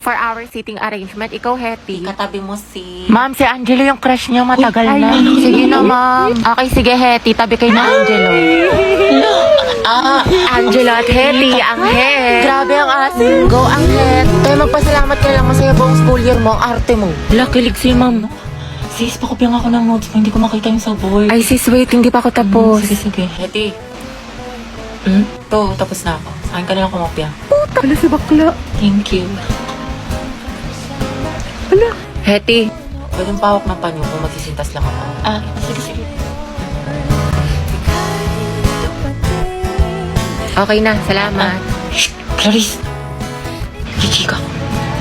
For our seating arrangement, ikaw, Hetty. Katabi mo si... Ma'am, si Angelo yung crush niya matagal na. Sige na, ma'am. Okay, sige, Hetty. Tabi kayo na Angelo. Angelo at Hetty, ang het. Grabe ang asin. Go, ang het. Tayo magpasalamat ka lang. Masaya buong school year mo. Ang arte mo. Kilig si ma'am. Sis, pakopyang ako ng notes mo. Hindi ko makita yung sa board. Ay, sis, wait. Hindi pa ako tapos. Sige. Hetty. To, tapos na ako. Sa akin ka na lang kumopya. Wala si bakla. Thank you. Hetty. Pwedeng pawak ng panyo kung magsisintas lang ako. Sige. Okay na, salamat. Shh! Clarice! Chichika.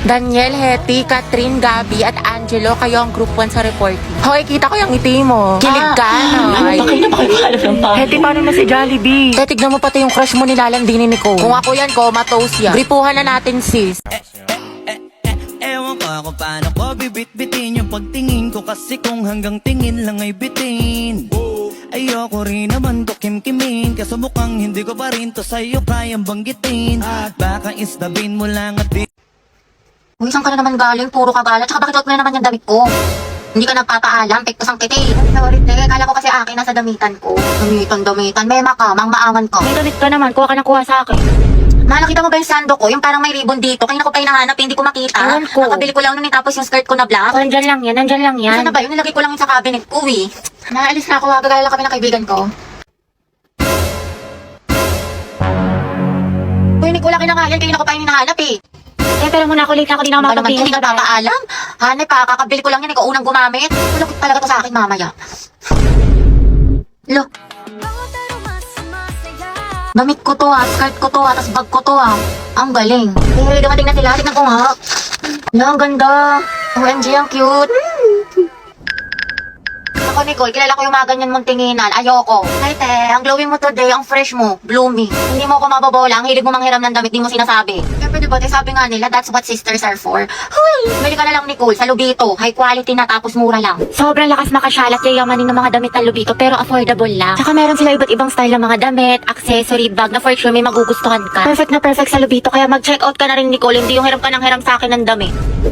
Daniel, Hetty, Catherine, Gabby, at Angelo, kayo ang group 1 sa reporting. Hoy, kita ko yung ngiti mo. Kilig ka, no? Bakit na makipahalap ng panyo? Hetty, paano na si Jollibee? Tignan mo pati yung crush mo nilalandinin ni Nicole. Kung ako yan, comatose yan. Gripuhan na natin, sis. Ewan ko kung paano ko bibit-bitin yung pagtingin ko. Kasi kung hanggang tingin lang ay bitin, ayoko rin naman to kim-kimin. Kaso mukhang hindi ko pa rin to sa'yo kayang banggitin. Baka isnabin mo lang at di... Uy, saan ka na naman galing? Puro kagalat. Tsaka bakit huwag mo na naman yung damit ko? Hindi ka nagpapaalam, pektos ang kiti. Sorry, te. Kala ko kasi akin nasa damitan ko. Damitan. Mema ka, mang-maawan ko. May damit ka naman, kuha ka ng kuha sa akin. Nakita mo ba yung sando ko? Yung parang may ribbon dito. Kanina ko pa hinahanap, hindi ko makita. Ewan ko. Nakabili ko lang nun, tapos yung skirt ko na black. Nandyan lang yan. Saan na ba yun? Nilagay ko lang yun sa cabinet ko eh. Naalis na ako, gagala lang kami ng kaibigan ko. Uy, Nicola, kinangayan. Kanina ko pa yung hinahanap eh. Pero muna ako, late na ako, di na ako Ano naman makapagtingin. hindi nagpapaalam? Hanay pa, kakabili ko lang yan. Ikaw unang gumamit. Malukit talaga to sa akin mamaya. Lo. Damit ko to skirt ko to tas bag ko to Ang galing. Eh, dumating na sila. Tignan ko nga. Ang ganda. OMG, ang cute. Ako, Nicole, kilala ko yung mga ganyan mong tinginan. Ayoko. Ay, te, ang glowing mo today, ang fresh mo, bloomy. Hindi mo ako mababola, ang hilig mo manghiram ng damit, di mo sinasabi. Siyempre, diba, te, sabi nga nila, that's what sisters are for. Huy! Bili ka na lang, Nicole, sa Lubito. High quality na, tapos mura lang. Sobrang lakas makasyalat, yayamanin ng mga damit ng Lubito, pero affordable lang. Tsaka meron sila iba't ibang style ng mga damit, accessory, bag, na for sure may magugustuhan ka. Perfect na perfect sa Lubito, kaya mag-check out ka na rin, Nicole, hindi yung hiram ka ng hiram sa akin ng damit.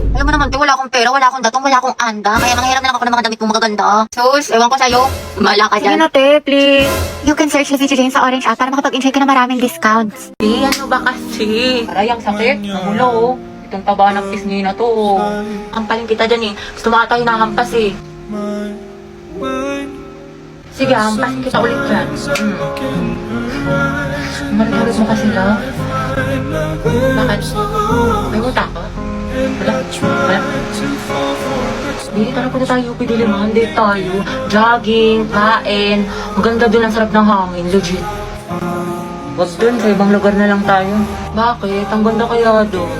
Alam mo naman, te, wala akong pera, wala akong datong, wala akong anda. Kaya manghiram na lang ako ng mga damit mo magaganda. Sus, ewan ko sa'yo. Mala ka Sige dyan. na, te, please. You can search the Jane sa Orange app para makapag-enjoy ka na maraming discounts. Ano ba kasi? Aray, ang sakit. Namulo, Itong taba ng pisngi na to. Ampaling kita dyan eh. Gusto mo ata hinahampas eh. Sige, hampasin kita ulit dyan. Malamurot mo kasi lang. Bakit? May muta ka? Wala? Hindi, tara punta tayo, pidiliman. Date tayo. Jogging, kain. Maganda dun, ang sarap ng hangin. Legit. Wag dun, sa ibang lugar na lang tayo. Bakit? Ang ganda kaya dun.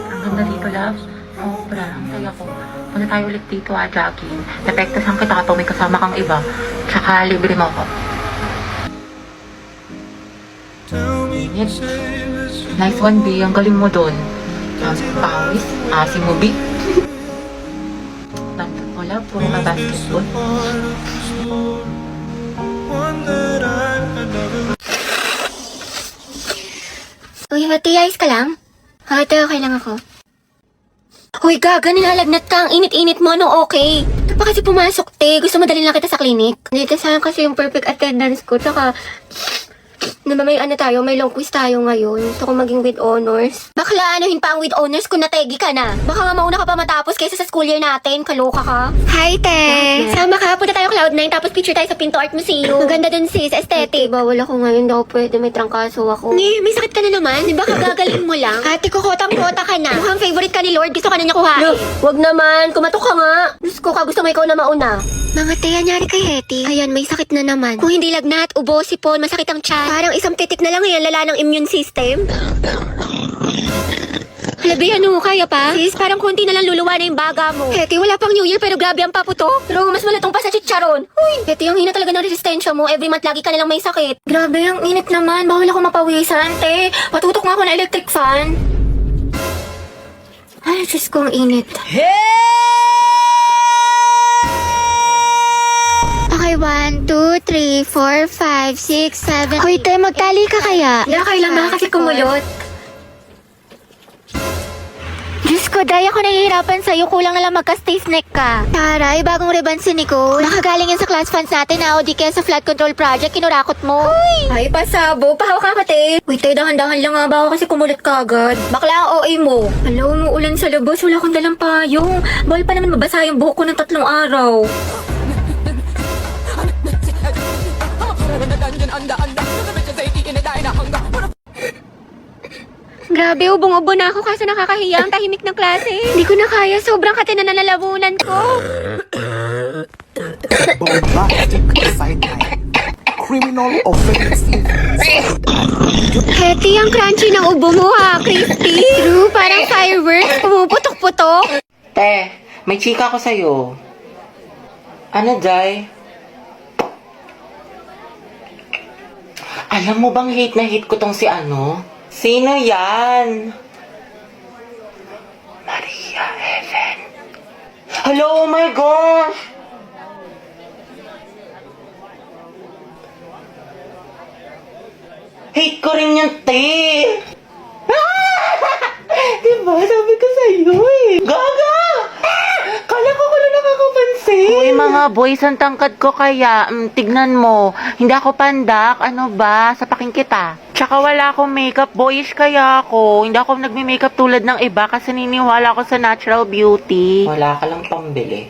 Ang ganda dito, love. Sobra, ang saya ko. Punta tayo ulit dito, jogging. Napektasan kita kapag may kasama kang iba. Tsaka libre mo ako. Init. Nice one, B. Ang galing mo dun. Pawis. Asim mo, B. Wala, puro ka basketball. Uy, Hati, ayos ka lang? Hati, okay lang ako. Uy, gaga, nilalagnat ka. Ang init-init mo, ano okay? Ito pa kasi pumasok, te. Gusto mo dalhin lang kita sa clinic? Dito sayang kasi yung perfect attendance ko. Tsaka, naman may ano tayo, may long quiz tayo ngayon. Gusto ko maging with honors. Bakla, anuhin pa ang with honors kung nategi ka na. Baka nga mauna ka pa matapos kaysa sa school year natin. Kaloka ka. Hi, te. Sama ka. Punta tayo Cloud9 tapos picture tayo sa Pinto Art Museum. Maganda dun, sis. Aesthetic. Bawal ako ngayon. Daw pwede. May trangkaso ako. May sakit ka na naman. Di ba kagagaling mo lang? Ate ko, kotang-kota ka na. Mukhang favorite ka ni Lord. Gusto ka na niya kuhain. Wag naman. Kumatok ka nga. Diyos ko ka. Gusto mo ikaw na mauna. Mga te, anyari kay Hetty. Ayan, may sakit na naman. Kung hindi lagnat, ubo, sipon, masakit ang tiyan. Parang isang titik na lang yan, lala ng immune system. Halabi, ano, kaya pa? Sis, parang konti na lang luluwa na yung baga mo. Hetty, wala pang New Year pero grabe ang paputo. Pero mas malatong pa sa chicharon. Uy, Hetty, ang hina talaga ng resistensya mo. Every month lagi ka nalang may sakit. Grabe, ang init naman. Bawal ako mapawisan, te. Patutok nga ako ng electric fan. Ay, Diyos ko, ang init. Okay, 1, 2, 3, 4, 5, 6, 7. Hoy, te, magtali ka kaya? Hindi, kailan na kasi kumulot. Naku, Day, ako nahihirapan sa'yo. Kulang na lang magka-stay snack ka. Taray, bagong riban si Nicole. Nakagaling yan sa class funds natin na o di kaya sa flood control project, kinurakot mo. Ay, pasabo. Pahawak ka, kate. Wait, tayo, dahan-dahan lang nga ba ako kasi kumulit ka agad. Bakla ang OA mo. Hello, umuulan sa labas. Wala akong dalang payong. Bawal pa naman mabasa yung buhok ko ng 3 araw. Grabe, ubong-ubo na ako kaso nakakahiya ang tahimik ng klase. Hindi ko na kaya, sobrang kate na nalalabunan ko. Bombastic sideline. Criminal offensive. Hetty, ang crunchy ng ubo mo ha, crispy. True, parang fireworks, pumuputok-putok. Te, may chika ko sa'yo. Ano, Jai? Alam mo bang hate na hate ko tong si ano? Sino yan? Maria Heaven. Hello, oh my gosh! Hate ko rin yung te! Diba? Sabi ko sa'yo eh. Gaga! Kala ko lang nakakapansin. Uy, mga boys, ang tangkad ko kaya. Tignan mo. Hindi ako pandak. Ano ba? Sapakin kita. Tsaka wala akong makeup. Boyish kaya ako. Hindi ako nagme-makeup tulad ng iba kasi niniwala ako sa natural beauty. Wala ka lang pambili.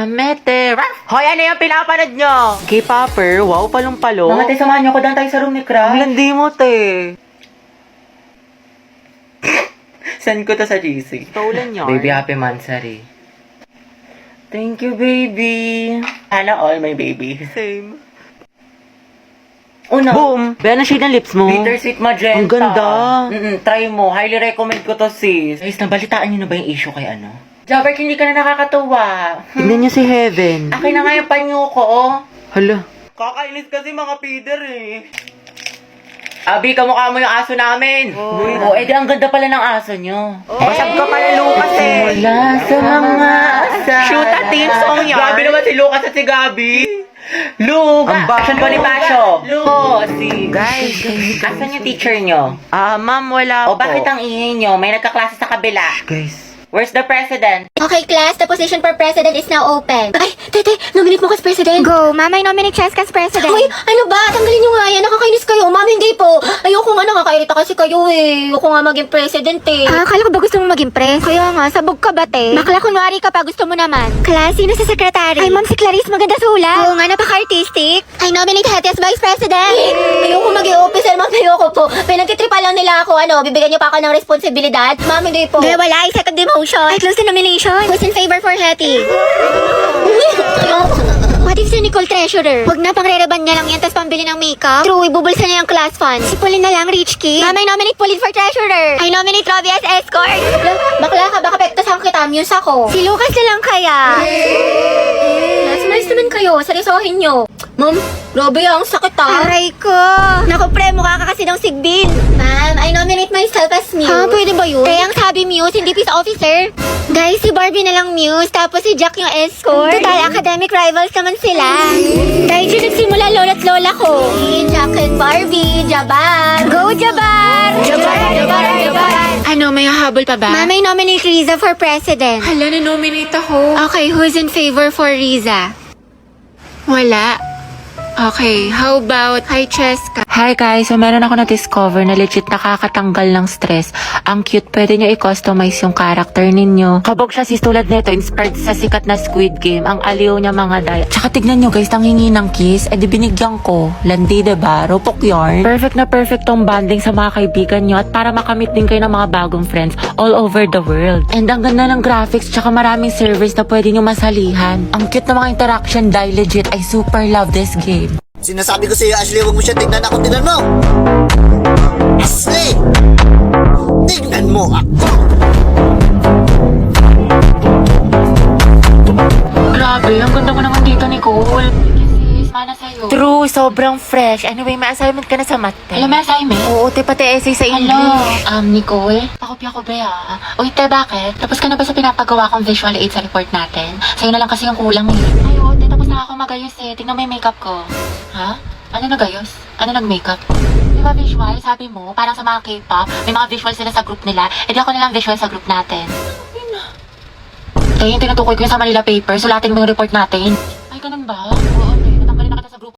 Mete. Hoy, ano yung pinapanood nyo? K-popper, wow, palong-palo. Mga te, samahan nyo ko daan tayo sa room ni Crash. Ang landi mo, te. Send ko to sa GC. Stolen nyo. Baby, happy mansari. Thank you, baby. Sana all, my baby. Same. Una. Boom! Be, ano shade ng lips mo? Bittersweet magenta. Ang ganda. Try mo. Highly recommend ko to, sis. Guys, nabalitaan niyo na ba yung issue kay ano? Jabert, hindi ka na nakakatuwa. Tignan niyo si Heaven. Akin na nga yung panyo ko, oh. Hala. Kakainis kasi mga feeder eh. Abi, kamukha mo yung aso namin. Oh, edi ang ganda pala ng aso nyo. Basag ka pala, Lucas eh. Wala sa mga asa. Shoot a team song yan. Grabe naman si Lucas at si Gabi. Lucas! Action Bonifacio! Si... Guys, asan yung teacher nyo? Ma'am, wala po. O bakit ang ingay nyo? May nagkaklase sa kabila. Guys. Where's the president? Okay, class, the position for president is now open. Ay, tete, nominate mo ka as president. Go, mama, I nominate Cheska as president. Uy, ano ba? Tanggalin nyo nga yan. Nakakainis kayo. Ma'am, hindi po. Ayoko nga, nakakairita kasi kayo eh. Ayoko nga maging president eh. Akala ko ba gusto mo maging pres? Kaya nga, sabog ka ba te? Bakla, kunwari ka pa, gusto mo naman. Class, sino sa secretary? Ay, ma'am, si Clarice, maganda sulat. Oo nga, napaka-artistic. I nominate Hetty as vice president. Ayoko maging officer, ma'am, ayoko po. Pinagtitripa lang nila ako, bibigyan niyo pa ako ng responsibilidad. Ma'am, hindi po. Hindi, wala, second demotion. I close the nomination. Who's in favor for Hetty? What if si Nicole treasurer? Huwag na, pang-re-reban niya lang yan, tapos pambili ng makeup. True, ibubulsa niya yung class fund. Si Pauline na lang, rich kid. Mama, I nominate Pauline for treasurer. I nominate Robbie as escort. Bakla ka, baka pektasan kita, muse ako. Si Lucas na lang kaya. Mas naman kayo, seryosohin nyo. Ma'am, Robbie, ang sakit Aray ko. Naku, pre, mukha ka kasi ng sigbin. Ma'am, I nominate myself as Muse. Ha, pwede ba yun? Kaya ang sabi Muse, hindi peace officer. Guys, si Barbie na lang Muse, tapos si Jack yung escort. Total, academic rivals naman sila. Dahil dyan nagsimula lola't lola ko. Jack and Barbie, Jabar. Go, Jabar! Jabar, Jabar, Jabar. Ano, may habol pa ba? Ma'am, I nominate Riza for president. Hala, na-nominate ako. Okay, who's in favor for Riza? Wala. Okay, how about hi Cheska? Hi guys, so meron ako na-discover na legit nakakatanggal ng stress. Ang cute, pwede nyo i-customize yung character ninyo. Kabog siya sis tulad nito, inspired sa sikat na Squid Game. Ang aliw niya mga daya. Tsaka tignan nyo guys, nanghingi ng kiss, edi binigyan ko. Landi diba? Ropok yarn. Perfect na perfect tong bonding sa mga kaibigan nyo at para makamit din kayo ng mga bagong friends all over the world. And ang ganda ng graphics, tsaka maraming servers na pwede nyo masalihan. Ang cute na mga interaction dahil legit, I super love this game. Sinasabi ko sa iyo, Ashley, huwag mo siya tignan ako. Tignan mo! Ashley! Tignan mo ako! Grabe, ang ganda mo naman dito, Nicole. Mana sa'yo. True, sobrang fresh. Anyway, may assignment ka na sa math. Alam, may assignment? Oo, te, pati essay sa English. Hello, Nicole? Pakopya ko ba Uy, te, bakit? Tapos ka na ba sa pinapagawa kong visual aid sa report natin? Sa'yo na lang kasi yung kulang eh. Ay, oo, te, tapos na ako magayos eh. Tingnan mo yung makeup ko. Ha? Ano nagayos? Ano nag-makeup? Di ba visual? Sabi mo, parang sa mga K-pop, may mga visual sila sa group nila. E di ako nilang visual sa group natin. Eh, yung tinutukoy ko yung sa Manila paper, sulatin mo yung report natin. Ay, ganun ba?